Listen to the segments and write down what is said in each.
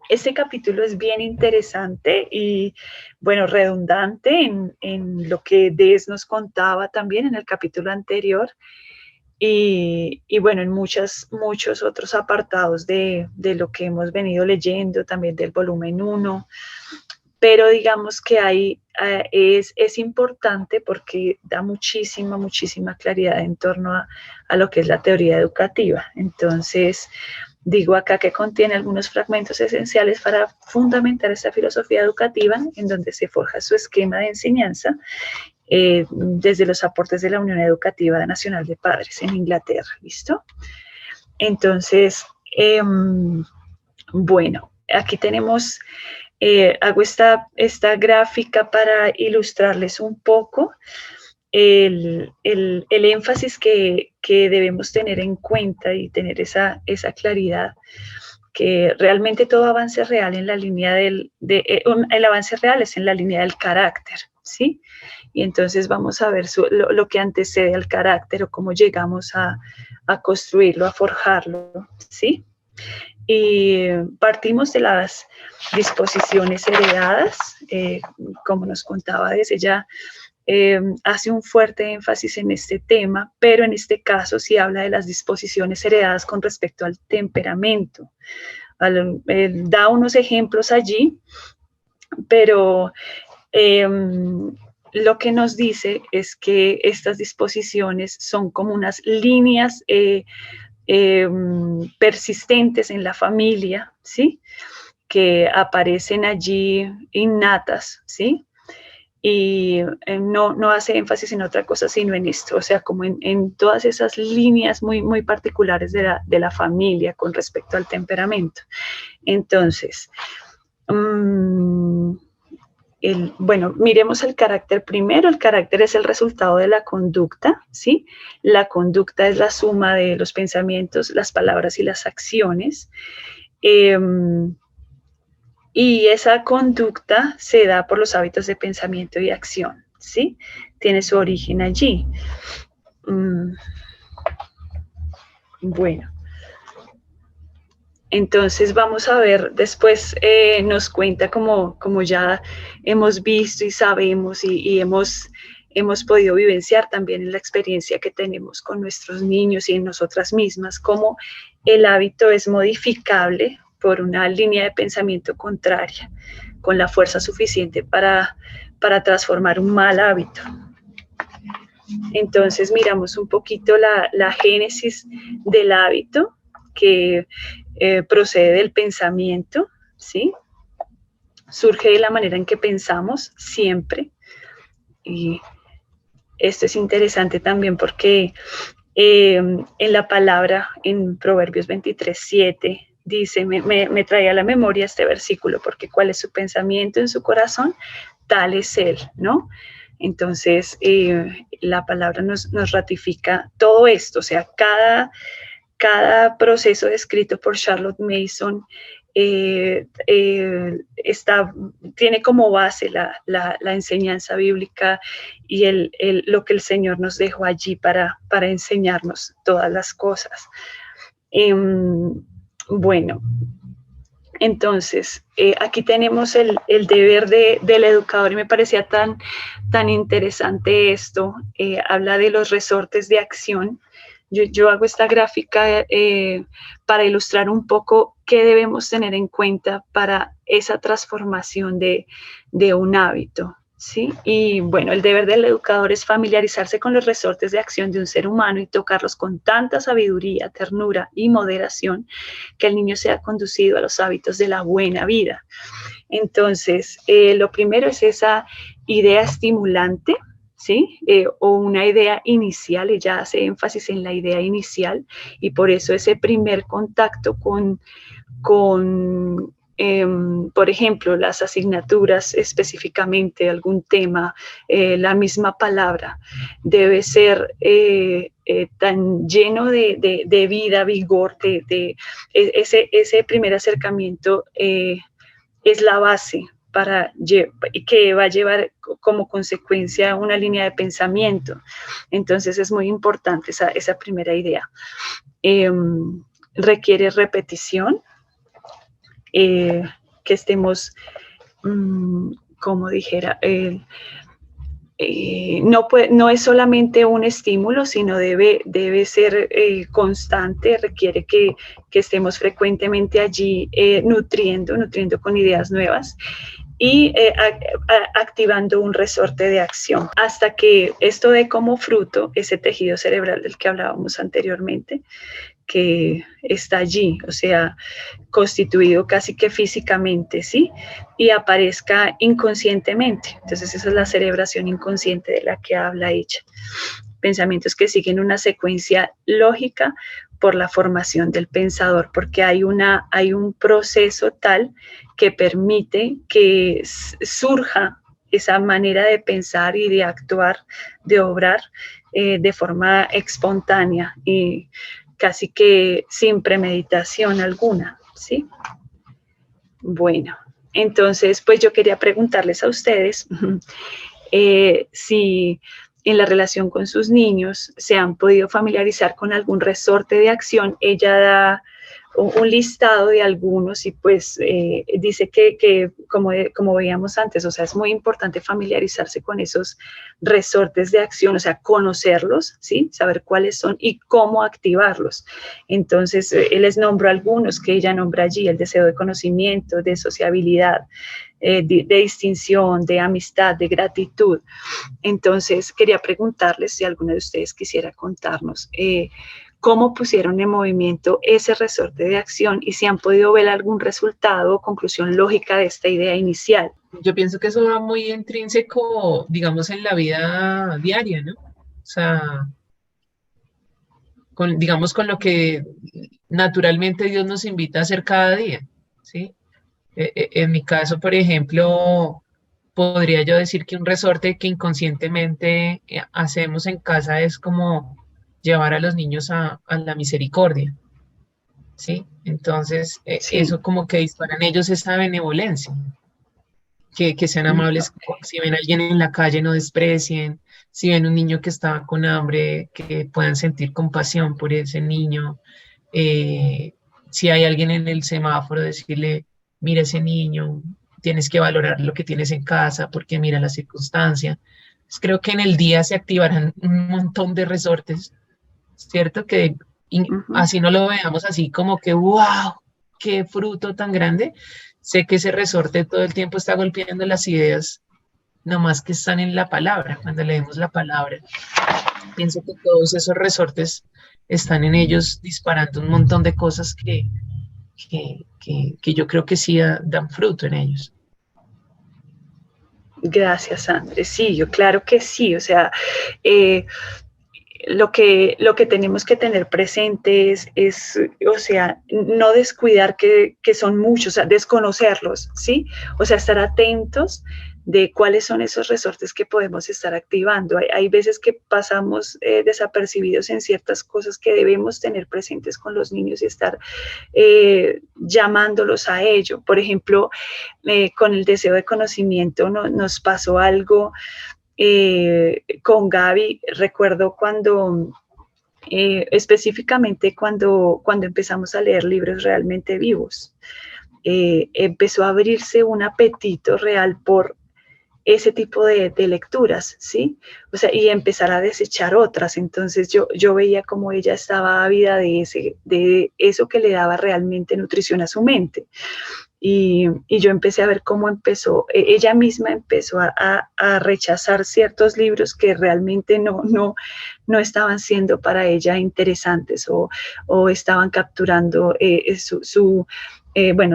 Este capítulo es bien interesante y, bueno, redundante en lo que Des nos contaba también en el capítulo anterior y bueno, en muchos otros apartados de lo que hemos venido leyendo, también del volumen uno, pero digamos que es importante porque da muchísima claridad en torno a lo que es la teoría educativa. Entonces, digo acá que contiene algunos fragmentos esenciales para fundamentar esta filosofía educativa en donde se forja su esquema de enseñanza desde los aportes de la Unión Educativa Nacional de Padres en Inglaterra. ¿Listo? Entonces, bueno, aquí tenemos, hago esta gráfica para ilustrarles un poco el énfasis que debemos tener en cuenta y tener esa claridad, que realmente todo avance real en la línea el avance real es en la línea del carácter, ¿sí? Y entonces vamos a ver lo que antecede al carácter o cómo llegamos a construirlo, a forjarlo, ¿sí? Y partimos de las disposiciones heredadas, como nos contaba desde ya, hace un fuerte énfasis en este tema, pero en este caso sí habla de las disposiciones heredadas con respecto al temperamento. Da unos ejemplos allí, pero lo que nos dice es que estas disposiciones son como unas líneas persistentes en la familia, ¿sí? Que aparecen allí innatas, ¿sí? Y no hace énfasis en otra cosa, sino en esto, o sea, como en todas esas líneas muy particulares de la familia con respecto al temperamento. Entonces, bueno, miremos el carácter primero. El carácter es el resultado de la conducta, ¿sí? La conducta es la suma de los pensamientos, las palabras y las acciones. Y esa conducta se da por los hábitos de pensamiento y acción, ¿sí? Tiene su origen allí. Bueno, entonces vamos a ver, después nos cuenta como ya hemos visto y sabemos y hemos podido vivenciar también en la experiencia que tenemos con nuestros niños y en nosotras mismas, cómo el hábito es modificable por una línea de pensamiento contraria, con la fuerza suficiente para transformar un mal hábito. Entonces miramos un poquito la génesis del hábito, que procede del pensamiento, ¿sí? Surge de la manera en que pensamos siempre. Y esto es interesante también porque en la palabra, en Proverbios 23:7, dice, me trae a la memoria este versículo, porque cuál es su pensamiento en su corazón, tal es él, ¿no? Entonces, la palabra nos ratifica todo esto, o sea, cada proceso descrito por Charlotte Mason tiene como base la enseñanza bíblica y lo que el Señor nos dejó allí para enseñarnos todas las cosas. Bueno, entonces, aquí tenemos el deber del educador y me parecía tan interesante esto. Habla de los resortes de acción. Yo hago esta gráfica para ilustrar un poco qué debemos tener en cuenta para esa transformación de un hábito, ¿sí? Y bueno, el deber del educador es familiarizarse con los resortes de acción de un ser humano y tocarlos con tanta sabiduría, ternura y moderación que el niño sea conducido a los hábitos de la buena vida. Entonces, lo primero es esa idea estimulante, ¿sí? O una idea inicial. Ella hace énfasis en la idea inicial y por eso ese primer contacto con por ejemplo, las asignaturas específicamente, algún tema, la misma palabra, debe ser tan lleno de vida, vigor, ese primer acercamiento es la base que va a llevar como consecuencia una línea de pensamiento. Entonces es muy importante esa primera idea. Requiere repetición que estemos, como dijera, no es solamente un estímulo, sino debe ser constante, requiere que estemos frecuentemente allí nutriendo con ideas nuevas y activando un resorte de acción hasta que esto dé como fruto ese tejido cerebral del que hablábamos anteriormente, que está allí, o sea, constituido casi que físicamente, ¿sí? Y aparezca inconscientemente. Entonces esa es la cerebración inconsciente de la que habla ella. Pensamientos que siguen una secuencia lógica por la formación del pensador, porque hay un proceso tal que permite que surja esa manera de pensar y de actuar, de obrar de forma espontánea y casi que sin premeditación alguna, ¿sí? Bueno, entonces, pues yo quería preguntarles a ustedes si en la relación con sus niños se han podido familiarizar con algún resorte de acción. Ella da un listado de algunos y pues dice que como veíamos antes, o sea, es muy importante familiarizarse con esos resortes de acción, o sea, conocerlos, ¿sí? Saber cuáles son y cómo activarlos. Entonces, les nombro algunos que ella nombra allí: el deseo de conocimiento, de sociabilidad, de distinción, de amistad, de gratitud. Entonces, quería preguntarles si alguno de ustedes quisiera contarnos cómo pusieron en movimiento ese resorte de acción y si han podido ver algún resultado o conclusión lógica de esta idea inicial. Yo pienso que eso va muy intrínseco, digamos, en la vida diaria, ¿no? O sea, digamos, con lo que naturalmente Dios nos invita a hacer cada día, ¿sí? En mi caso, por ejemplo, podría yo decir que un resorte que inconscientemente hacemos en casa es como llevar a los niños a la misericordia, ¿sí? Entonces, Sí. eso como que dispara en ellos esa benevolencia, que sean amables, si ven a alguien en la calle no desprecien, si ven un niño que está con hambre, que puedan sentir compasión por ese niño, si hay alguien en el semáforo, decirle, mira ese niño, tienes que valorar lo que tienes en casa porque mira la circunstancia. Pues creo que en el día se activarán un montón de resortes, ¿cierto? Que así no lo veamos así como que, wow, qué fruto tan grande. Sé que ese resorte todo el tiempo está golpeando las ideas, nomás que están en la palabra, cuando leemos la palabra. Pienso que todos esos resortes están en ellos disparando un montón de cosas que yo creo que sí dan fruto en ellos. Gracias, Andrés. Sí, yo claro que sí. O sea, eh, lo que tenemos que tener presente o sea, no descuidar que son muchos, o sea, desconocerlos, ¿sí? O sea, estar atentos de cuáles son esos resortes que podemos estar activando. Hay veces que pasamos desapercibidos en ciertas cosas que debemos tener presentes con los niños y estar llamándolos a ello. Por ejemplo, con el deseo de conocimiento nos pasó algo con Gaby. Recuerdo cuando, específicamente cuando empezamos a leer libros realmente vivos, empezó a abrirse un apetito real por ese tipo de lecturas, ¿sí? O sea, y empezar a desechar otras. Entonces yo veía como ella estaba ávida de eso que le daba realmente nutrición a su mente. Y yo empecé a ver cómo ella misma empezó a rechazar ciertos libros que realmente no estaban siendo para ella interesantes o estaban capturando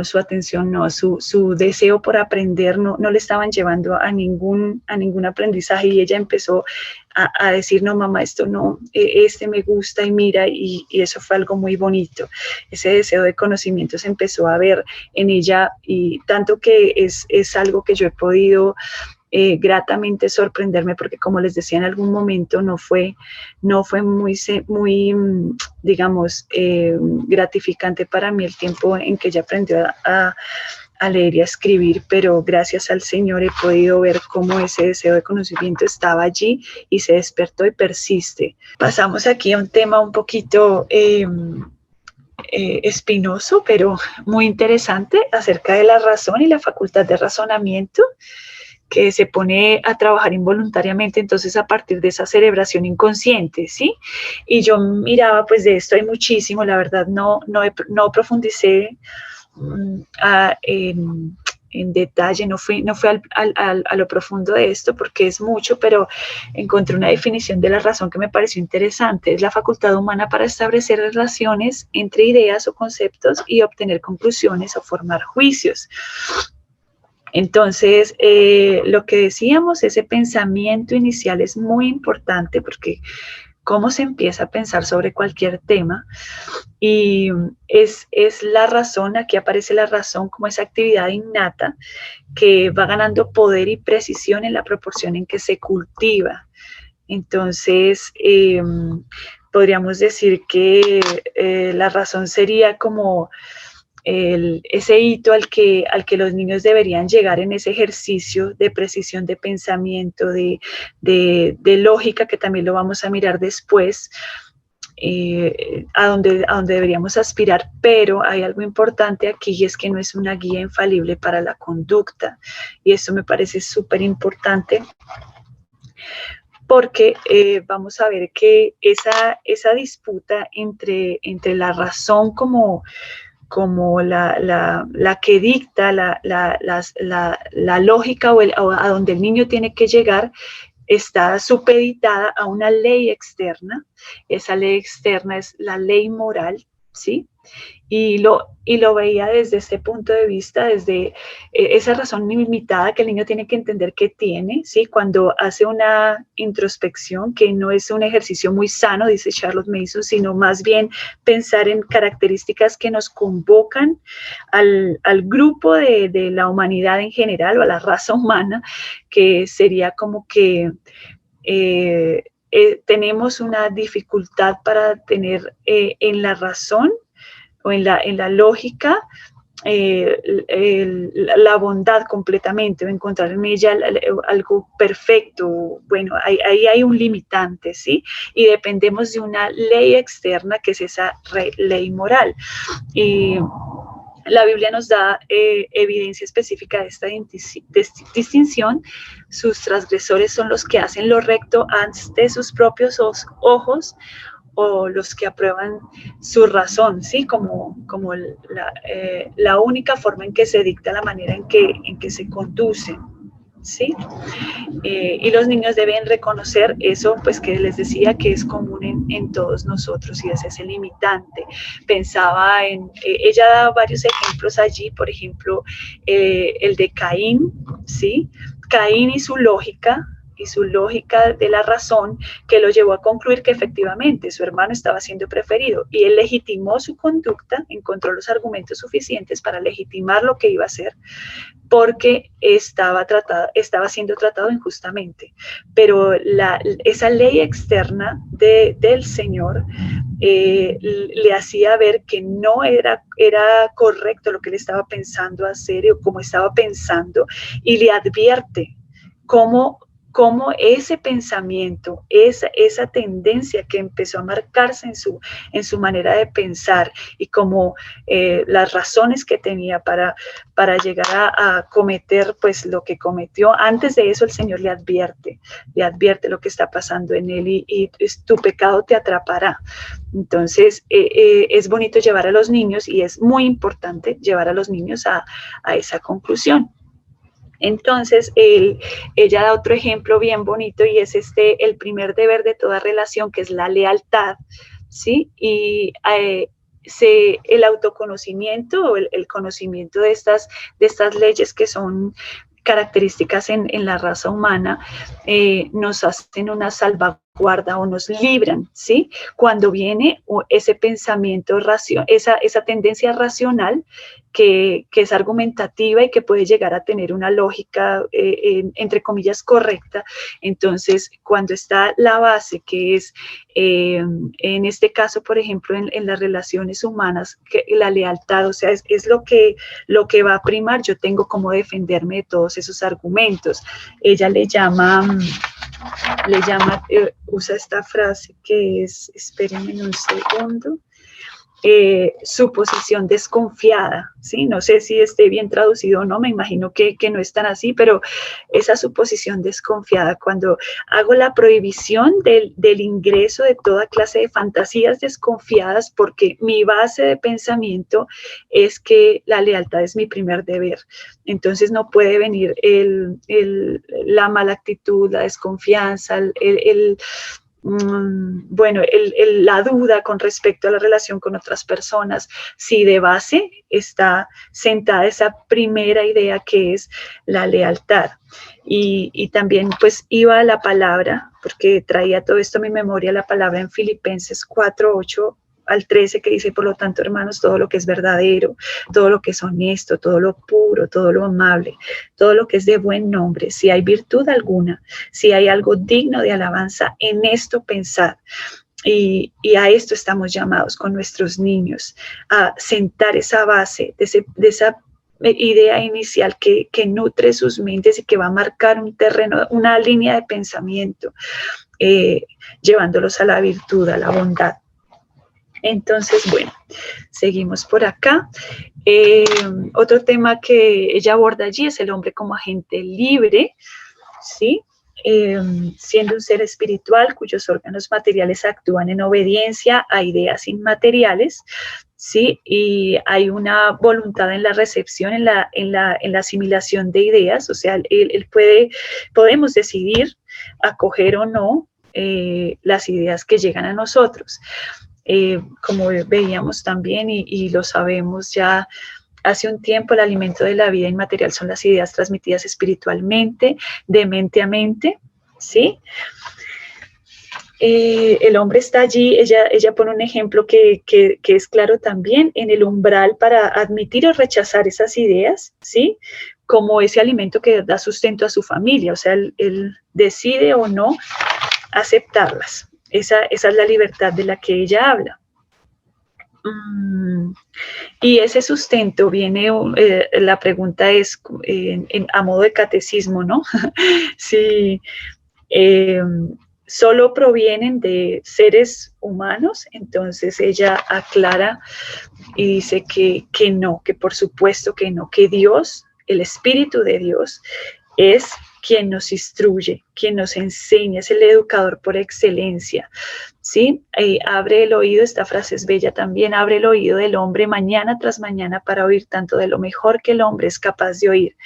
su atención, no, su deseo por aprender no le estaban llevando a ningún aprendizaje, y ella empezó a decir, no, mamá, esto no, este me gusta y mira, y eso fue algo muy bonito. Ese deseo de conocimiento se empezó a ver en ella, y tanto que es algo que yo he podido gratamente sorprenderme, porque como les decía en algún momento, no fue muy digamos, gratificante para mí el tiempo en que ella aprendió a leer y a escribir, pero gracias al Señor he podido ver cómo ese deseo de conocimiento estaba allí y se despertó y persiste. Pasamos aquí a un tema un poquito espinoso, pero muy interesante, acerca de la razón y la facultad de razonamiento, que se pone a trabajar involuntariamente, entonces a partir de esa cerebración inconsciente, ¿sí? Y yo miraba, pues de esto hay muchísimo, la verdad no profundicé en detalle, no fui a lo profundo de esto porque es mucho, pero encontré una definición de la razón que me pareció interesante. Es la facultad humana para establecer relaciones entre ideas o conceptos y obtener conclusiones o formar juicios. Entonces, lo que decíamos, ese pensamiento inicial es muy importante porque cómo se empieza a pensar sobre cualquier tema, y es la razón, aquí aparece la razón como esa actividad innata que va ganando poder y precisión en la proporción en que se cultiva. Entonces, podríamos decir que la razón sería como ese hito al que los niños deberían llegar en ese ejercicio de precisión de pensamiento, de lógica, que también lo vamos a mirar después, a donde deberíamos aspirar, pero hay algo importante aquí y es que no es una guía infalible para la conducta, y eso me parece súper importante porque vamos a ver que esa disputa entre la razón como la que dicta la lógica o a donde el niño tiene que llegar, está supeditada a una ley externa. Esa ley externa es la ley moral, ¿sí? Y lo veía desde ese punto de vista, desde esa razón ilimitada que el niño tiene que entender que tiene, ¿sí? Cuando hace una introspección, que no es un ejercicio muy sano, dice Charlotte Mason, sino más bien pensar en características que nos convocan al grupo de la humanidad en general, o a la raza humana, que sería como que tenemos una dificultad para tener en la razón o en la lógica la bondad completamente, o encontrar en ella algo perfecto. Bueno, ahí hay un limitante, ¿sí? Y dependemos de una ley externa, que es esa ley moral. Y la Biblia nos da evidencia específica de esta distinción. Sus transgresores son los que hacen lo recto ante sus propios ojos, o los que aprueban su razón, ¿sí? Como la única forma en que se dicta la manera en que se conducen, ¿sí? Y los niños deben reconocer eso, pues que les decía que es común en todos nosotros, y ese es el limitante. Pensaba ella da varios ejemplos allí, por ejemplo, el de Caín, ¿sí? Caín y su lógica de la razón, que lo llevó a concluir que efectivamente su hermano estaba siendo preferido, y él legitimó su conducta, encontró los argumentos suficientes para legitimar lo que iba a hacer, porque estaba siendo tratado injustamente. Pero esa ley externa del Señor le hacía ver que no era correcto lo que él estaba pensando hacer, o como estaba pensando, y le advierte cómo ese pensamiento, esa tendencia que empezó a marcarse en su manera de pensar, y como las razones que tenía para llegar a cometer pues lo que cometió, antes de eso el Señor le advierte lo que está pasando en él, y tu pecado te atrapará. Entonces es bonito llevar a los niños, y es muy importante llevar a los niños a esa conclusión. Entonces, ella da otro ejemplo bien bonito, y es el primer deber de toda relación, que es la lealtad, ¿sí? Y el autoconocimiento, o el conocimiento de estas leyes que son características en la raza humana, nos hacen una salvaguarda, o nos libran, ¿sí? Cuando viene ese pensamiento, esa tendencia racional, que es argumentativa y que puede llegar a tener una lógica, entre comillas, correcta. Entonces, cuando está la base, que es, en este caso, por ejemplo, en las relaciones humanas, la lealtad, o sea, es lo que va a primar. Yo tengo cómo defenderme de todos esos argumentos. Ella usa esta frase que es, espérenme un segundo, su posición desconfiada, ¿sí? No sé si esté bien traducido o no, me imagino que no es tan así, pero esa suposición desconfiada, cuando hago la prohibición del ingreso de toda clase de fantasías desconfiadas, porque mi base de pensamiento es que la lealtad es mi primer deber. Entonces no puede venir la mala actitud, la desconfianza, la duda con respecto a la relación con otras personas, si de base está sentada esa primera idea que es la lealtad. Y también pues iba a la palabra, porque traía todo esto a mi memoria, la palabra en Filipenses 4:8 al 13, que dice: por lo tanto, hermanos, todo lo que es verdadero, todo lo que es honesto, todo lo puro, todo lo amable, todo lo que es de buen nombre, si hay virtud alguna, si hay algo digno de alabanza, en esto pensad. Y a esto estamos llamados con nuestros niños, a sentar esa base de esa idea inicial que nutre sus mentes y que va a marcar un terreno, una línea de pensamiento, llevándolos a la virtud, a la bondad. Entonces, bueno, seguimos por acá. Otro tema que ella aborda allí es el hombre como agente libre, ¿sí? Siendo un ser espiritual cuyos órganos materiales actúan en obediencia a ideas inmateriales, ¿sí? Y hay una voluntad en la recepción, en la asimilación de ideas, o sea, podemos decidir acoger o no las ideas que llegan a nosotros. Como veíamos también y lo sabemos ya hace un tiempo, el alimento de la vida inmaterial son las ideas transmitidas espiritualmente, de mente a mente, ¿sí? El hombre está allí, ella pone un ejemplo que es claro también, en el umbral para admitir o rechazar esas ideas, ¿sí? Como ese alimento que da sustento a su familia, o sea, él decide o no aceptarlas. Esa es la libertad de la que ella habla. Y ese sustento viene, la pregunta es a modo de catecismo, ¿no? Si solo provienen de seres humanos, entonces ella aclara y dice que no, que por supuesto que no, que Dios, el Espíritu de Dios, es quien nos instruye, quien nos enseña, es el educador por excelencia, ¿sí? Abre el oído, esta frase es bella también, abre el oído del hombre mañana tras mañana para oír tanto de lo mejor que el hombre es capaz de oír.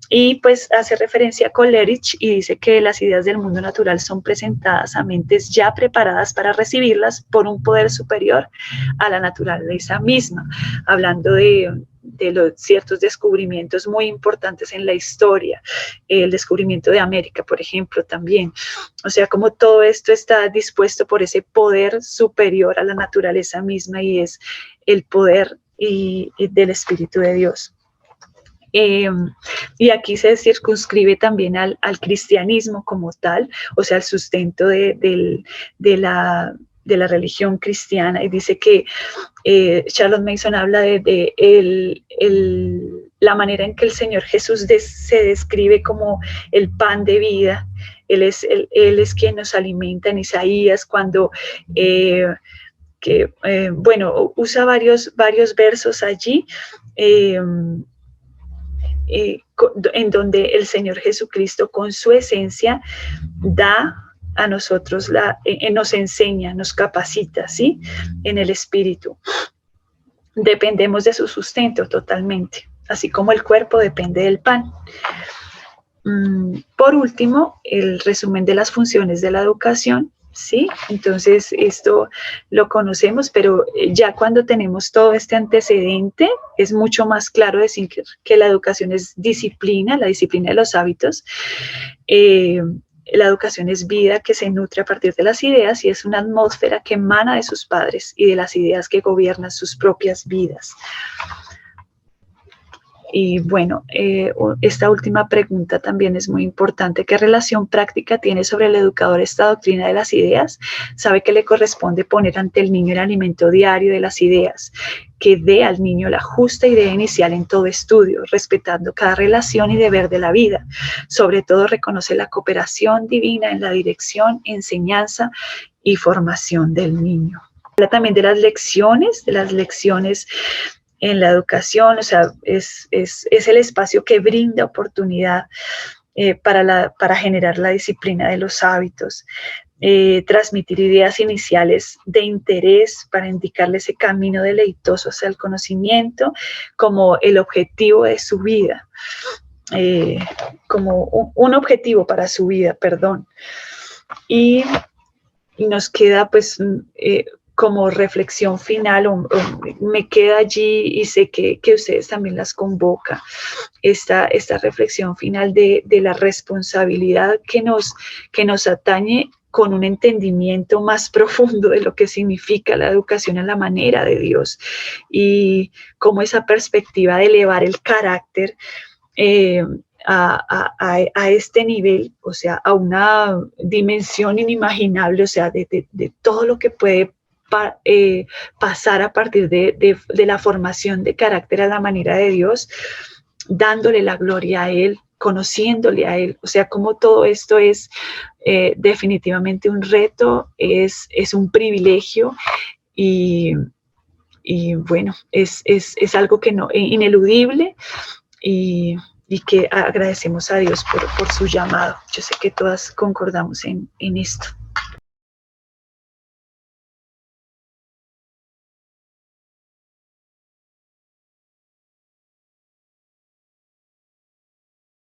Y pues hace referencia a Coleridge y dice que las ideas del mundo natural son presentadas a mentes ya preparadas para recibirlas por un poder superior a la naturaleza misma, hablando de los ciertos descubrimientos muy importantes en la historia, el descubrimiento de América, por ejemplo, también. O sea, como todo esto está dispuesto por ese poder superior a la naturaleza misma y es el poder del Espíritu de Dios. Y aquí se circunscribe también al cristianismo como tal, o sea, el sustento de la religión cristiana, y dice que Charles Mason habla de la manera en que el Señor Jesús se describe como el pan de vida. Él es quien nos alimenta en Isaías cuando usa varios versos allí en donde el Señor Jesucristo con su esencia da a nosotros, nos enseña, nos capacita, ¿sí? En el Espíritu. Dependemos de su sustento totalmente, así como el cuerpo depende del pan. Por último, el resumen de las funciones de la educación, ¿sí? Entonces, esto lo conocemos, pero ya cuando tenemos todo este antecedente, es mucho más claro decir que la educación es disciplina, la disciplina de los hábitos. La educación es vida que se nutre a partir de las ideas y es una atmósfera que emana de sus padres y de las ideas que gobiernan sus propias vidas. Y bueno, esta última pregunta también es muy importante. ¿Qué relación práctica tiene sobre el educador esta doctrina de las ideas? Sabe que le corresponde poner ante el niño el alimento diario de las ideas, que dé al niño la justa idea inicial en todo estudio, respetando cada relación y deber de la vida. Sobre todo reconoce la cooperación divina en la dirección, enseñanza y formación del niño. también de las lecciones en la educación, o sea, es el espacio que brinda oportunidad para generar la disciplina de los hábitos, transmitir ideas iniciales de interés para indicarle ese camino deleitoso hacia el conocimiento como el objetivo de su vida, como un objetivo para su vida, perdón. Y nos queda pues como reflexión final, me queda allí y sé que ustedes también las convoca, esta reflexión final de la responsabilidad que nos atañe con un entendimiento más profundo de lo que significa la educación a la manera de Dios, y cómo esa perspectiva de elevar el carácter a este nivel, o sea, a una dimensión inimaginable, o sea, de todo lo que puede pasar a partir de la formación de carácter a la manera de Dios, dándole la gloria a Él, conociéndole a Él, o sea, como todo esto es definitivamente un reto, es un privilegio, y bueno, es algo que no, ineludible, y que agradecemos a Dios por su llamado. Yo sé que todas concordamos en esto.